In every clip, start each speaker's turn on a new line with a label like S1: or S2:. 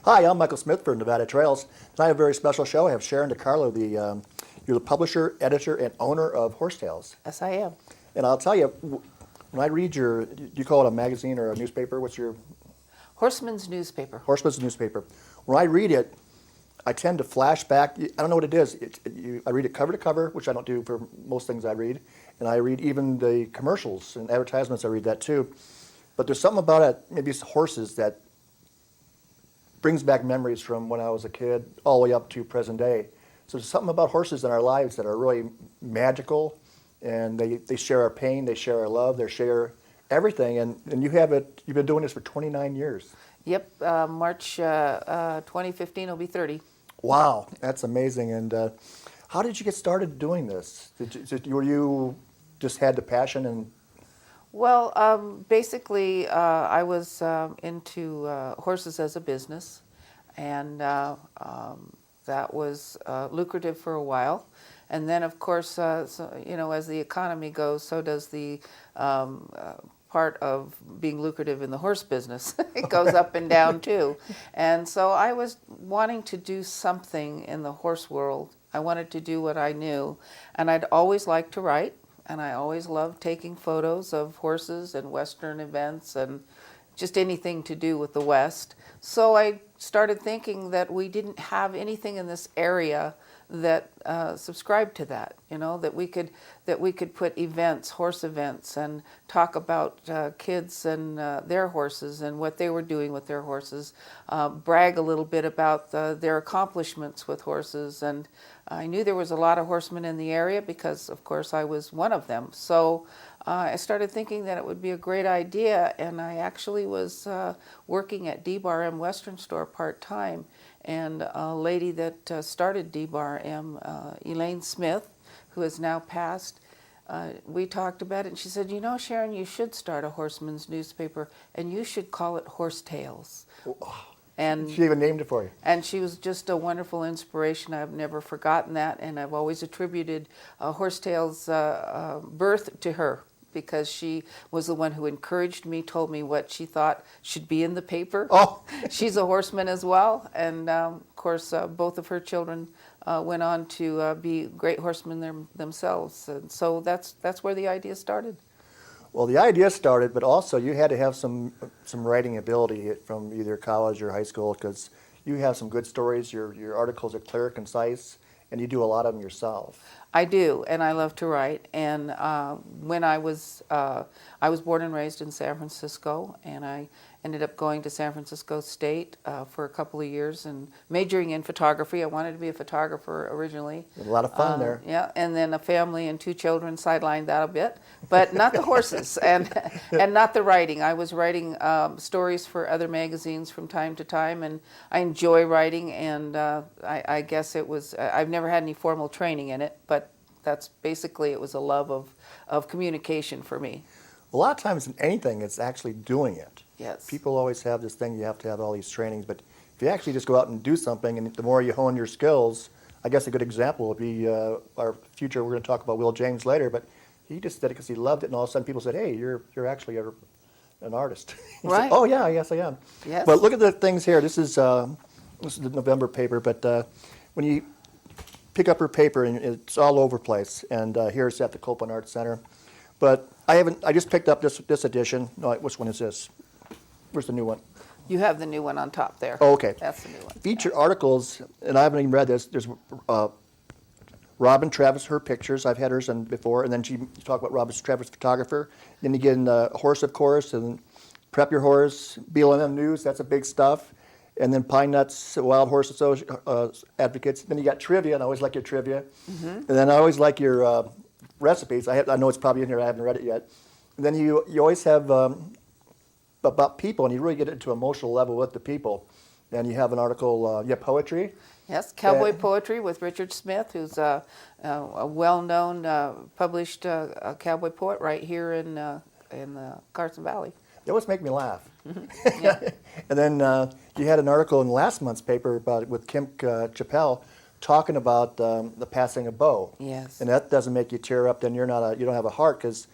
S1: Hi, I'm Michael Smith for Nevada Trails. Tonight I have a very special show. I have Sharon De Carlo, you're the publisher, editor, and owner of Horsetails.
S2: Yes, I am.
S1: And I'll tell you, when I read do you call it a magazine or a newspaper? What's your
S2: Horseman's newspaper.
S1: Horseman's newspaper? When I read it, I tend to flash back. I don't know what it is. I read it cover to cover, which I don't do for most things I read. And I read even the commercials and advertisements, I read that too. But there's something about it, maybe it's horses, that brings back memories from when I was a kid all the way up to present day. So there's something about horses in our lives that are really magical, and they share our pain, they share our love, they share everything. And you've been doing this for 29 years.
S2: Yep, March 2015 will be 30.
S1: Wow, that's amazing. And how did you get started doing this? Were you just had the passion and?
S2: Well, basically, I was into horses as a business, and that was lucrative for a while. And then, of course, as the economy goes, so does the part of being lucrative in the horse business. It goes up and down, too. And so I was wanting to do something in the horse world. I wanted to do what I knew, and I'd always liked to write. And I always loved taking photos of horses and Western events and just anything to do with the West. So I started thinking that we didn't have anything in this area that subscribed to that. That we could put events, horse events, and talk about kids and their horses and what they were doing with their horses, brag a little bit about their accomplishments with horses. And I knew there was a lot of horsemen in the area because, of course, I was one of them. So I started thinking that it would be a great idea, and I actually was working at D-Bar M Western Store part-time, and a lady that started D-Bar M, Elaine Smith, who has now passed, we talked about it, and she said, Sharon, you should start a horseman's newspaper, and you should call it Horsetails. And
S1: she even named it for you.
S2: And she was just a wonderful inspiration. I've never forgotten that, and I've always attributed Horsetails' birth to her, because she was the one who encouraged me, told me what she thought should be in the paper.
S1: Oh.
S2: She's a horseman as well, and of course both of her children went on to be great horsemen themselves. And so that's where the idea started.
S1: Well, the idea started, but also you had to have some writing ability from either college or high school, because you have some good stories. Your articles are clear, concise, and you do a lot of them yourself.
S2: I do, and I love to write. And when I was born and raised in San Francisco, and I ended up going to San Francisco State for a couple of years and majoring in photography. I wanted to be a photographer originally.
S1: A lot of fun there.
S2: Yeah, and then a family and 2 children sidelined that a bit, but not the horses and not the writing. I was writing stories for other magazines from time to time, and I enjoy writing, and I guess it was, I've never had any formal training in it, but that's basically, it was a love of communication for me.
S1: A lot of times in anything, it's actually doing it.
S2: Yes.
S1: People always have this thing, you have to have all these trainings, but if you actually just go out and do something, and the more you hone your skills, I guess a good example would be our future, we're going to talk about Will James later, but he just did it because he loved it, and all of a sudden people said, hey, you're actually an artist. He
S2: Right.
S1: said, oh yeah, yes I am.
S2: Yes.
S1: But look at the things here. This is the November paper, but when you pick up her paper, and it's all over the place, and here it's at the Copeland Arts Center. But I just picked up this edition. No, which one is this? Where's the new one?
S2: You have the new one on top there.
S1: Oh, okay.
S2: That's the new one.
S1: Featured articles, and I haven't even read this. There's Robin Travis, her pictures. I've had hers on before, and then you talk about Robin Travis, photographer. Then you get in horse, of course, and Prep Your Horse, BLM News. That's a big stuff. And then Pine Nuts, Wild Horse Advocates. Then you got trivia, and I always like your trivia. Mm-hmm. And then I always like your recipes. I know it's probably in here. I haven't read it yet. And then you always have about people, and you really get into emotional level with the people. And you have an article, you have poetry.
S2: Yes, Cowboy Poetry with Richard Smith, who's a well-known published cowboy poet right here in the Carson Valley.
S1: They always make me laugh.
S2: Mm-hmm. Yeah.
S1: And then you had an article in last month's paper with Kim Chappelle talking about the passing of Bo.
S2: Yes.
S1: And that doesn't make you tear up. Then you don't have a heart, because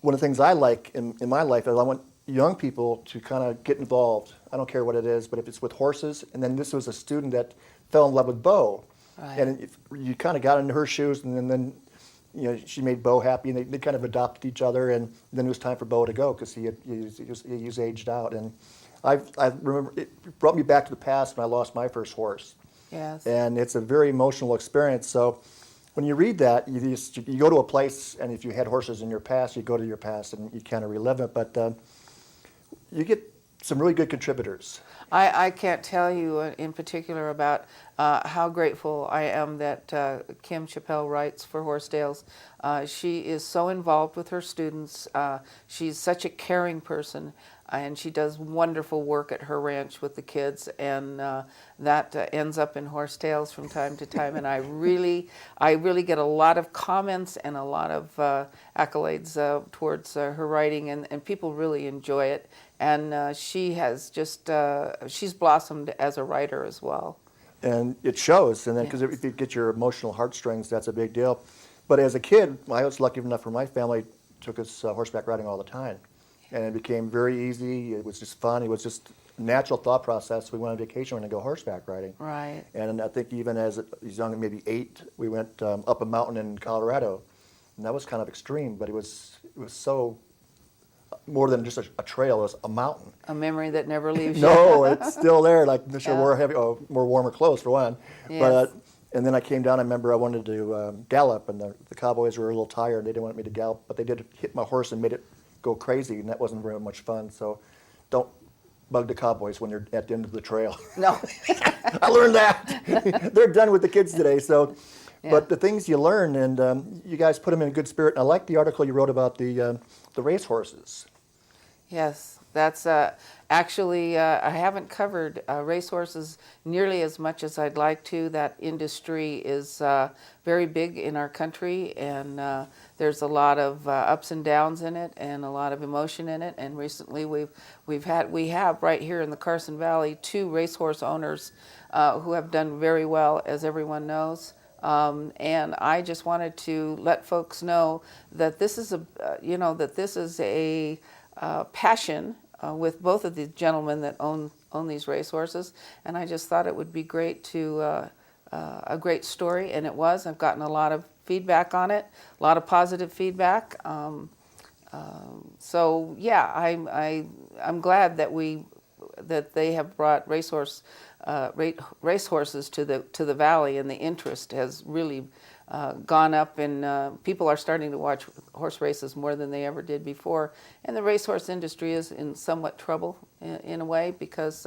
S1: one of the things I like in my life is young people to kind of get involved. I don't care what it is, but if it's with horses, and then this was a student that fell in love with Bo,
S2: Right.
S1: and if you kind of got into her shoes, and then she made Bo happy, and they kind of adopted each other, and then it was time for Bo to go because he was aged out, and I remember it brought me back to the past when I lost my first horse,
S2: Yes.
S1: and it's a very emotional experience. So when you read that, you go to a place, and if you had horses in your past, you go to your past and you kind of relive it, but you get some really good contributors.
S2: I can't tell you in particular about how grateful I am that Kim Chappelle writes for Horsedales. She is so involved with her students. She's such a caring person, and she does wonderful work at her ranch with the kids, and that ends up in Horsedales from time to time. And I really get a lot of comments and a lot of accolades towards her writing, and people really enjoy it. And she has just, she's blossomed as a writer as well.
S1: And it shows, and then because if you get your emotional heartstrings, that's a big deal. But as a kid, I was lucky enough for my family took us horseback riding all the time, and it became very easy. It was just fun. It was just a natural thought process. We went on vacation, we're going to go horseback riding.
S2: Right.
S1: And I think even as young, maybe 8, we went up a mountain in Colorado, and that was kind of extreme, but it was so more than just a trail. It was a mountain.
S2: A memory that never leaves you.
S1: No, it's still there. Like Mr.
S2: Yeah.
S1: wore more warmer clothes for one.
S2: Yes.
S1: But and then I came down. I remember I wanted to gallop, and the cowboys were a little tired. They didn't want me to gallop, but they did hit my horse and made it go crazy, and that wasn't very much fun. So don't bug the cowboys when they're at the end of the trail.
S2: No.
S1: I learned that. They're done with the kids today. So,
S2: Yeah.
S1: but the things you learn, and you guys put them in a good spirit. And I like the article you wrote about the race horses.
S2: Yes, that's actually, I haven't covered racehorses nearly as much as I'd like to. That industry is very big in our country, and there's a lot of ups and downs in it, and a lot of emotion in it. And recently, we have right here in the Carson Valley 2 racehorse owners who have done very well, as everyone knows. And I just wanted to let folks know that this is a passion with both of the gentlemen that own these racehorses, and I just thought it would be great to a great story, and it was. I've gotten a lot of feedback on it, a lot of positive feedback. So yeah, I'm glad that they have brought racehorses to the valley, and the interest has really gone up, and people are starting to watch horse races more than they ever did before. And the racehorse industry is in somewhat trouble in a way, because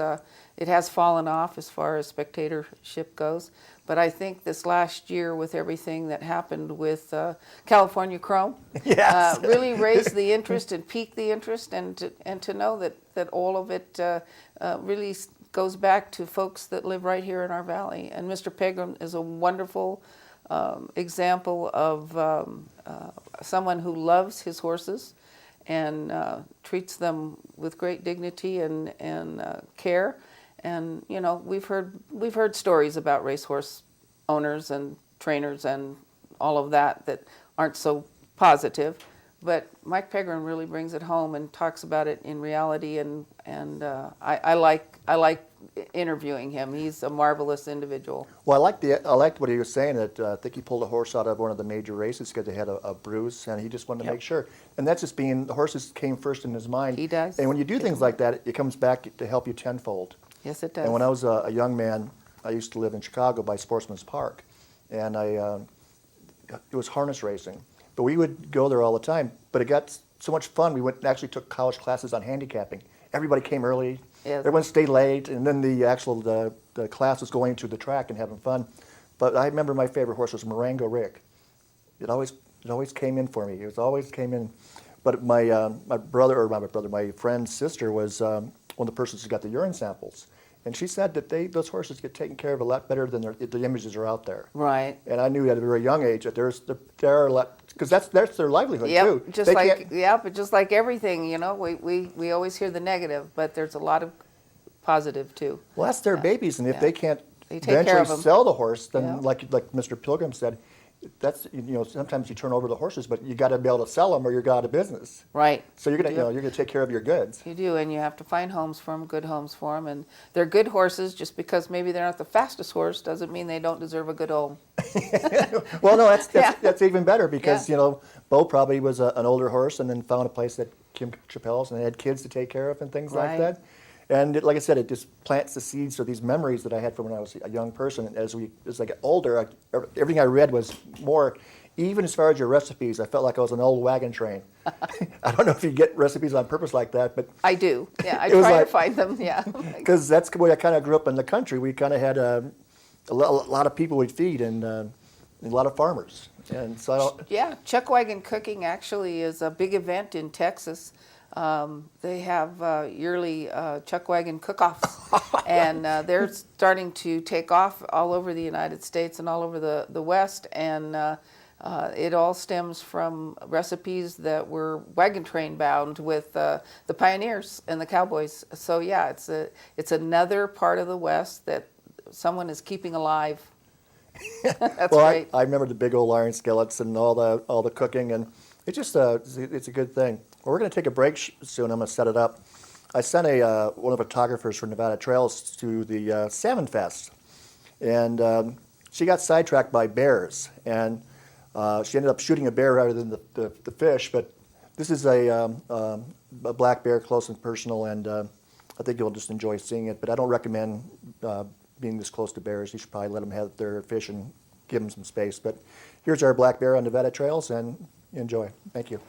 S2: it has fallen off as far as spectatorship goes. But I think this last year, with everything that happened with California Chrome,
S1: Yes.
S2: really raised the interest and piqued the interest, and to know that all of it really goes back to folks that live right here in our valley. And Mr. Pegram is a wonderful example of someone who loves his horses and treats them with great dignity and care. And we've heard stories about racehorse owners and trainers and all of that aren't so positive, but Mike Pegram really brings it home and talks about it in reality. And I like interviewing him. He's a marvelous individual.
S1: Well, I liked what he was saying, that I think he pulled a horse out of one of the major races because they had a bruise, and he just wanted to make sure. And that's just being, the horses came first in his mind.
S2: He does.
S1: And when you do things like that, it comes back to help you tenfold.
S2: Yes, it does.
S1: And when I was a young man, I used to live in Chicago by Sportsman's Park, and it was harness racing. But we would go there all the time. But it got so much fun, we actually took college classes on handicapping. Everybody came early.
S2: Yes.
S1: Everyone stayed late, and then the class was going to the track and having fun. But I remember my favorite horse was Marengo Rick. It always came in for me. It always came in. But my friend's sister was one of the persons who got the urine samples, and she said that those horses get taken care of a lot better than the images are out there.
S2: Right.
S1: And I knew at a very young age that there are a lot, because that's their livelihood
S2: Yep,
S1: too.
S2: but just like everything, we always hear the negative, but there's a lot of positive too.
S1: Well, that's their babies, and if they can't
S2: They take care of
S1: eventually
S2: 'em.
S1: sell the horse, then
S2: Yeah.
S1: like Mr. Pilgrim said, that's, sometimes you turn over the horses, but you got to be able to sell them or you're out of business.
S2: Right.
S1: So you're gonna,
S2: You do.
S1: you're gonna take care of your goods.
S2: You do, and you have to find homes for them, good homes for them, and they're good horses. Just because maybe they're not the fastest horse doesn't mean they don't deserve a good home.
S1: Well, no, that's
S2: Yeah.
S1: that's even better because
S2: Yeah.
S1: Bo probably was an older horse and then found a place that Kim Chappelle's and they had kids to take care of and things like
S2: Right.
S1: that. And like I said, it just plants the seeds for these memories that I had from when I was a young person. And as I get older, everything I read was more. Even as far as your recipes, I felt like I was an old wagon train. I don't know if you get recipes on purpose like that, but
S2: I do. Yeah, I
S1: It was
S2: try
S1: like-
S2: to find them. Yeah.
S1: because that's the way I kind of grew up in the country. We kind of had a lot of people we'd feed and a lot of farmers. And so I don't.
S2: Yeah, chuck wagon cooking actually is a big event in Texas. They have yearly chuck wagon cook-offs, and they're starting to take off all over the United States and all over the West. And it all stems from recipes that were wagon train bound with the pioneers and the cowboys. So yeah, it's another part of the West that someone is keeping alive. That's
S1: Well,
S2: great.
S1: I remember the big old iron skillets and all the cooking, and it's just it's a good thing. Well, we're going to take a break soon. I'm going to set it up. I sent one of the photographers from Nevada Trails to the Salmon Fest, and she got sidetracked by bears, and she ended up shooting a bear rather than the fish. But this is a black bear, close and personal, and I think you'll just enjoy seeing it. But I don't recommend being this close to bears. You should probably let them have their fish and give them some space. But here's our black bear on Nevada Trails, and enjoy. Thank you.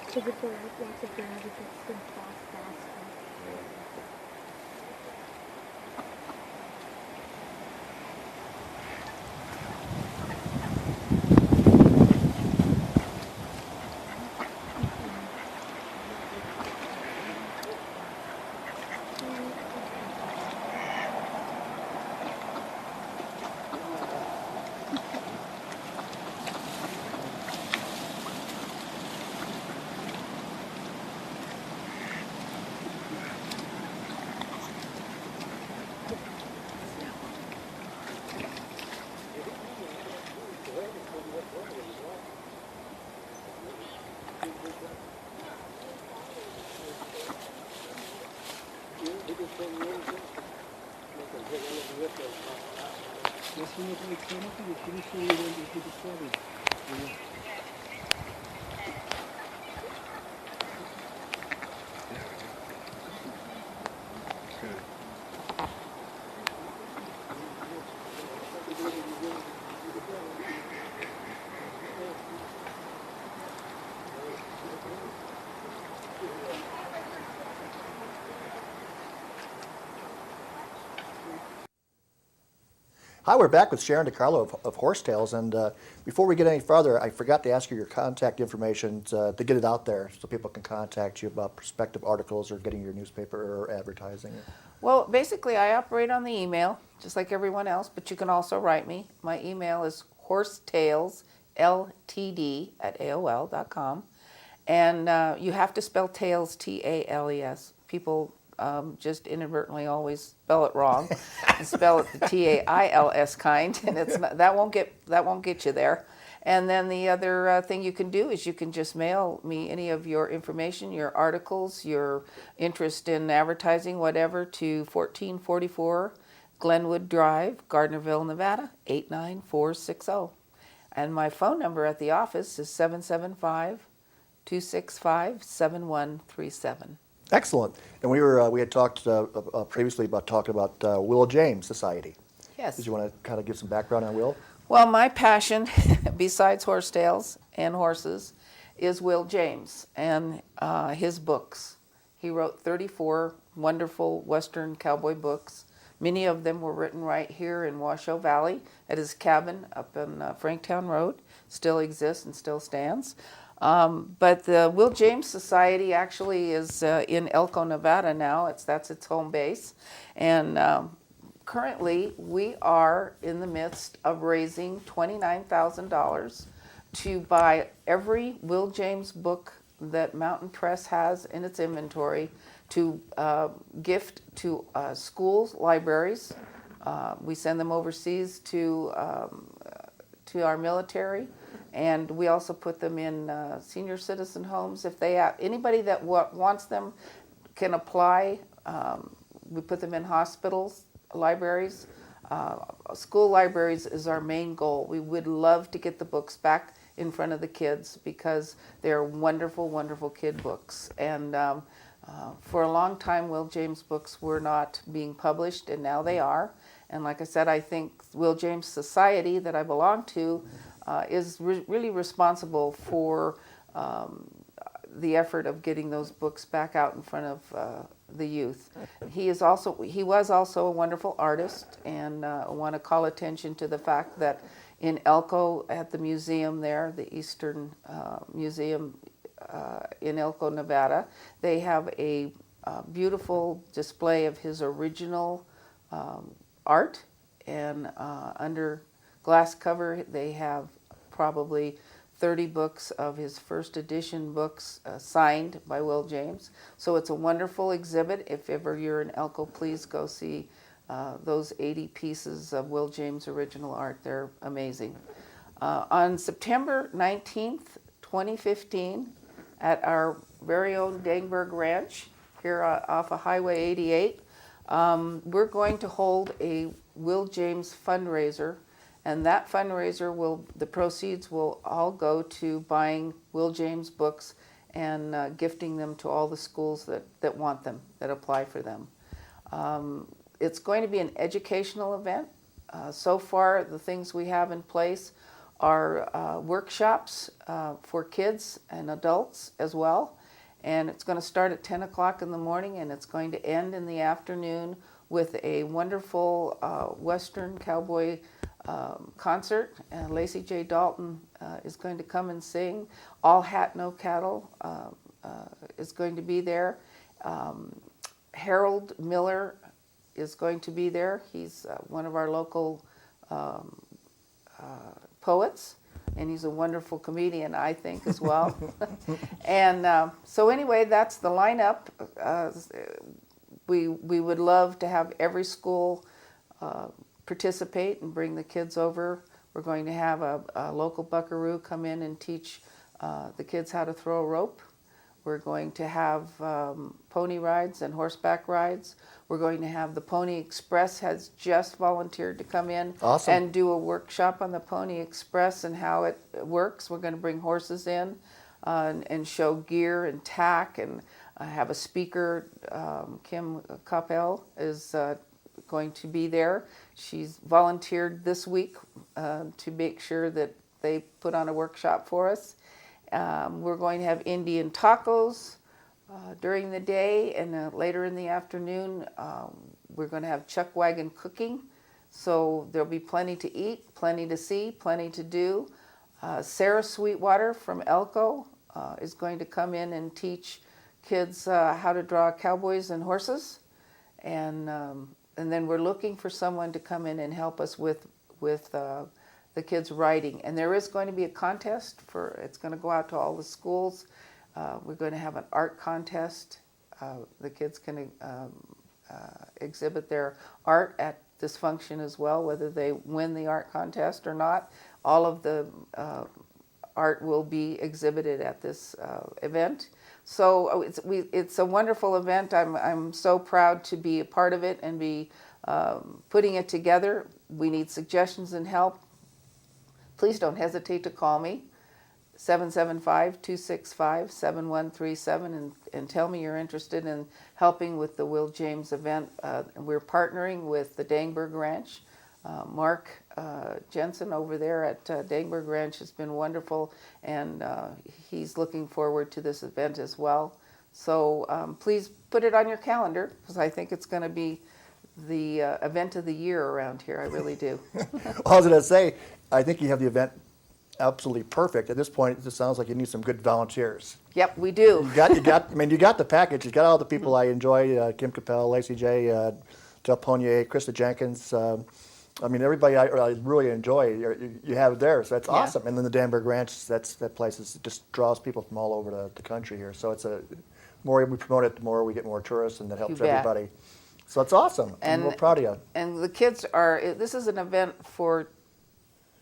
S3: Because if there are lots of gravity, it's going to fall faster.
S1: Hi, we're back with Sharon De Carlo of Horse Tales, and before we get any farther, I forgot to ask you your contact information to get it out there so people can contact you about prospective articles or getting your newspaper or advertising.
S2: Well, basically, I operate on the email, just like everyone else, but you can also write me. My email is horsetalesLTD@AOL.com. And you have to spell tails, Tales. People just inadvertently always spell it wrong and spell it the Tails kind, and that won't get you there. And then the other thing you can do is you can just mail me any of your information, your articles, your interest in advertising, whatever, to 1444 Glenwood Drive, Gardnerville, Nevada, 89460. And my phone number at the office is 775-265-7137.
S1: Excellent. And we had talked previously about talking about Will James Society.
S2: Yes.
S1: Did you want to kind of give some background on Will?
S2: Well, my passion, besides horsetails and horses, is Will James and his books. He wrote 34 wonderful Western cowboy books. Many of them were written right here in Washoe Valley at his cabin up on Franktown Road. Still exists and still stands. But the Will James Society actually is in Elko, Nevada now. That's its home base. And currently, we are in the midst of raising $29,000 to buy every Will James book that Mountain Press has in its inventory to gift to schools, libraries. We send them overseas to our military, and we also put them in senior citizen homes. If anybody that wants them can apply. We put them in hospitals, libraries. School libraries is our main goal. We would love to get the books back in front of the kids because they're wonderful, wonderful kid books. And for a long time, Will James books were not being published, and now they are. And like I said, I think Will James Society that I belong to is really responsible for the effort of getting those books back out in front of the youth. He was also a wonderful artist, and I want to call attention to the fact that in Elko at the museum there, the Eastern Museum in Elko, Nevada, they have a beautiful display of his original art, and under glass cover they have probably 30 books of his first edition books signed by Will James. So it's a wonderful exhibit. If ever you're in Elko, please go see those 80 pieces of Will James original art. They're amazing. On September 19th, 2015, at our very own Dangberg Ranch here off of Highway 88, we're going to hold a Will James fundraiser. And that fundraiser the proceeds will all go to buying Will James books and gifting them to all the schools that want them, that apply for them. It's going to be an educational event. So far, the things we have in place are workshops for kids and adults as well. And it's going to start at 10 o'clock in the morning, and it's going to end in the afternoon with a wonderful Western cowboy concert. Lacey J. Dalton is going to come and sing. All Hat, No Cattle is going to be there. Harold Miller is going to be there. He's one of our local poets, and he's a wonderful comedian, I think, as well. And so anyway, that's the lineup. We would love to have every school participate and bring the kids over. We're going to have a local buckaroo come in and teach the kids how to throw a rope. We're going to have pony rides and horseback rides. We're going to have the Pony Express has just volunteered to come in
S1: Awesome.
S2: and do a workshop on the Pony Express and how it works. We're going to bring horses in and show gear and tack, and have a speaker. Kim Coppell is going to be there. She's volunteered this week to make sure that they put on a workshop for us. We're going to have Indian tacos during the day, and later in the afternoon, we're going to have chuck wagon cooking. So there'll be plenty to eat, plenty to see, plenty to do. Sarah Sweetwater from Elko is going to come in and teach kids how to draw cowboys and horses, and then we're looking for someone to come in and help us with the kids writing. And there is going to be a contest it's going to go out to all the schools. We're going to have an art contest. The kids can exhibit their art at this function as well, whether they win the art contest or not. All of the art will be exhibited at this event. So it's a wonderful event. I'm so proud to be a part of it and be putting it together. We need suggestions and help. Please don't hesitate to call me, 775-265-7137, and tell me you're interested in helping with the Will James event. We're partnering with the Dangberg Ranch. Mark Jensen over there at Dangberg Ranch has been wonderful, and he's looking forward to this event as well. So please put it on your calendar, because I think it's going to be the event of the year around here. I really do.
S1: Well, I was going to say, I think you have the event absolutely perfect. At this point, it just sounds like you need some good volunteers.
S2: Yep, we do.
S1: You got the package. You got all the people I enjoy, Kim Capel, Lacey J, Del Ponier, Krista Jenkins. Everybody I really enjoy, you have there, so that's awesome. And then the Danberg Ranch, that place just draws people from all over the country here. So the more we promote it, the more we get more tourists, and that helps everybody. So it's awesome. And we're proud of you.
S2: And the kids this is an event for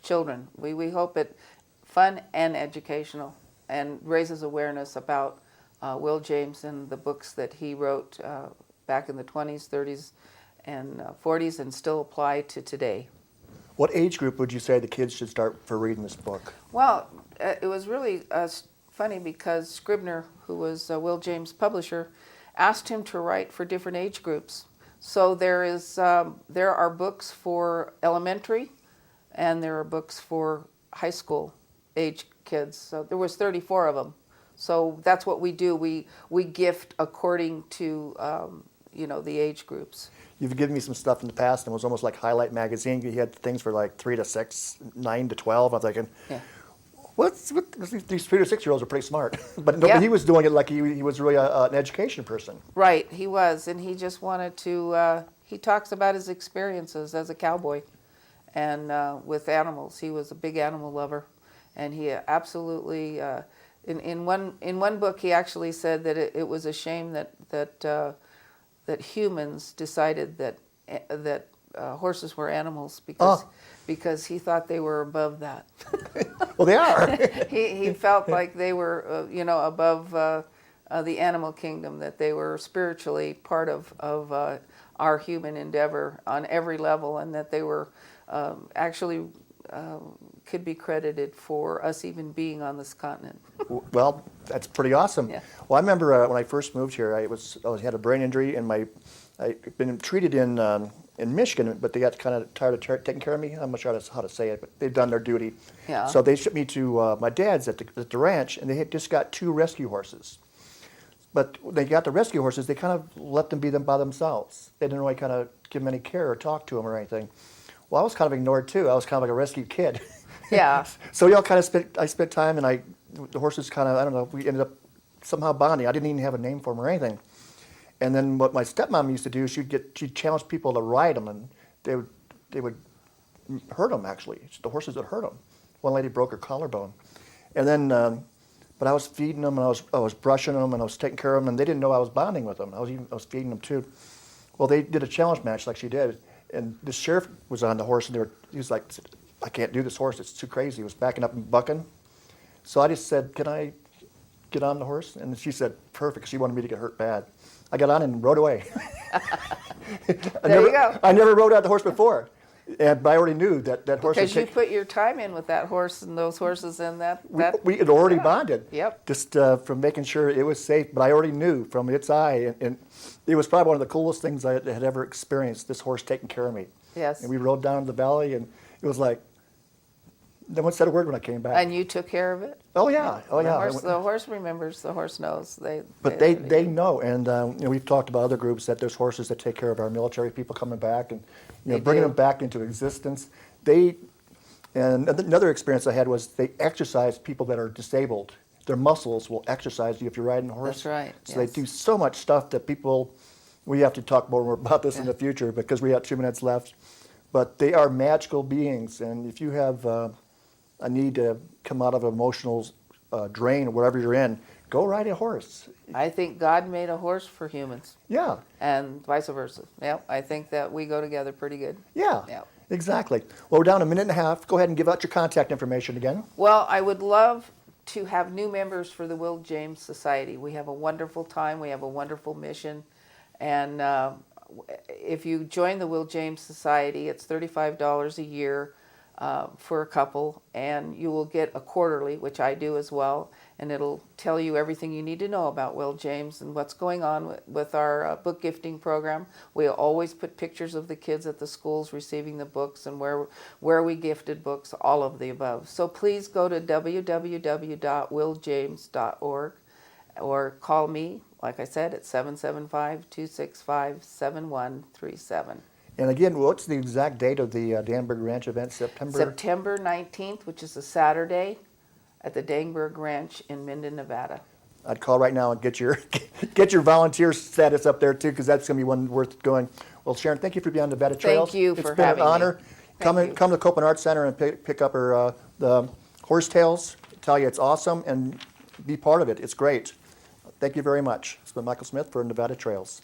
S2: children. We hope it fun and educational, and raises awareness about Will James and the books that he wrote back in the 20s, 30s, and 40s, and still apply to today.
S1: What age group would you say the kids should start for reading this book?
S2: Well, it was really funny because Scribner, who was Will James' publisher, asked him to write for different age groups. So there are books for elementary, and there are books for high school age kids. So there was 34 of them. So that's what we do. We gift according to the age groups.
S1: You've given me some stuff in the past, and it was almost like Highlight magazine. You had things for like 3 to 6, 9 to 12. I'm thinking, these 3 to 6-year-olds are pretty smart. But he was doing it like he was really an education person.
S2: Right, he was, and he just wanted to. He talks about his experiences as a cowboy, and with animals. He was a big animal lover, and he absolutely. In one book, he actually said that it was a shame that humans decided that horses were animals because he thought they were above that.
S1: Well, they are.
S2: he felt like they were above the animal kingdom, that they were spiritually part of our human endeavor on every level, and that they were actually could be credited for us even being on this continent.
S1: Well, that's pretty awesome.
S2: Yeah.
S1: Well, I remember when I first moved here, I had a brain injury, and I'd been treated in Michigan, but they got kind of tired of taking care of me. I'm not sure how to say it, but they've done their duty.
S2: Yeah.
S1: So they shipped me to my dad's at the ranch, and they had just got 2 rescue horses. But when they got the rescue horses, they kind of let them be them by themselves. They didn't really kind of give them any care or talk to them or anything. Well, I was kind of ignored too. I was kind of like a rescued kid.
S2: Yeah.
S1: So I spent time, and the horses kind of, I don't know, we ended up somehow bonding. I didn't even have a name for them or anything. And then what my stepmom used to do, she'd challenge people to ride them, and they would hurt them, actually. It's the horses that hurt them. One lady broke her collarbone. And then, but I was feeding them, and I was brushing them, and I was taking care of them, and they didn't know I was bonding with them. I was feeding them too. Well, they did a challenge match like she did, and the sheriff was on the horse, and he was like, "I can't do this horse. It's too crazy." He was backing up and bucking. So I just said, "Can I get on the horse? And she said, perfect. She wanted me to get hurt bad. I got on and rode away.
S2: There you go.
S1: I never rode out the horse before. But I already knew that horse
S2: Because
S1: would
S2: you put your time in with that horse and those horses and that.
S1: we had already
S2: yeah.
S1: bonded.
S2: Yep.
S1: Just from making sure it was safe. But I already knew from its eye. And it was probably one of the coolest things I had ever experienced, this horse taking care of me.
S2: Yes.
S1: And we rode down the valley, and it was like, no one said a word when I came back.
S2: And you took care of it?
S1: Oh, yeah. Oh, yeah.
S2: The horse remembers, the horse knows.
S1: But they know, and we've talked about other groups that there's horses that take care of our military people coming back and
S2: They
S1: bringing
S2: do.
S1: them back into existence. And another experience I had was they exercise people that are disabled. Their muscles will exercise you if you're riding a horse.
S2: That's right,
S1: So
S2: yes.
S1: they do so much stuff that we have to talk more about this in the future because we have 2 minutes left. But they are magical beings, and if you have a need to come out of an emotional drain or wherever you're in, go ride a horse.
S2: I think God made a horse for humans
S1: Yeah,
S2: and vice versa. Yep, I think that we go together pretty good.
S1: yeah,
S2: Yeah.
S1: exactly. Well, we're down a minute and a half. Go ahead and give out your contact information again.
S2: Well, I would love to have new members for the Will James Society. We have a wonderful time. We have a wonderful mission. And if you join the Will James Society, it's $35 a year for a couple, and you will get a quarterly, which I do as well, and it'll tell you everything you need to know about Will James and what's going on with our book gifting program. We always put pictures of the kids at the schools receiving the books and where we gifted books, all of the above. So please go to www.willjames.org or call me, like I said, at 775-265-7137.
S1: And again, what's the exact date of the Danberg Ranch event?
S2: September 19th, which is a Saturday, at the Dangberg Ranch in Minden, Nevada.
S1: I'd call right now and get your volunteer status up there too, because that's going to be one worth going. Well, Sharon, thank you for being on Nevada Trails.
S2: Thank you for
S1: It's been
S2: having
S1: an
S2: me.
S1: honor.
S2: Thank you.
S1: Come to the Copeland Arts Center and pick up the horsetails. Tell you it's awesome and be part of it. It's great. Thank you very much. It's been Michael Smith for Nevada Trails.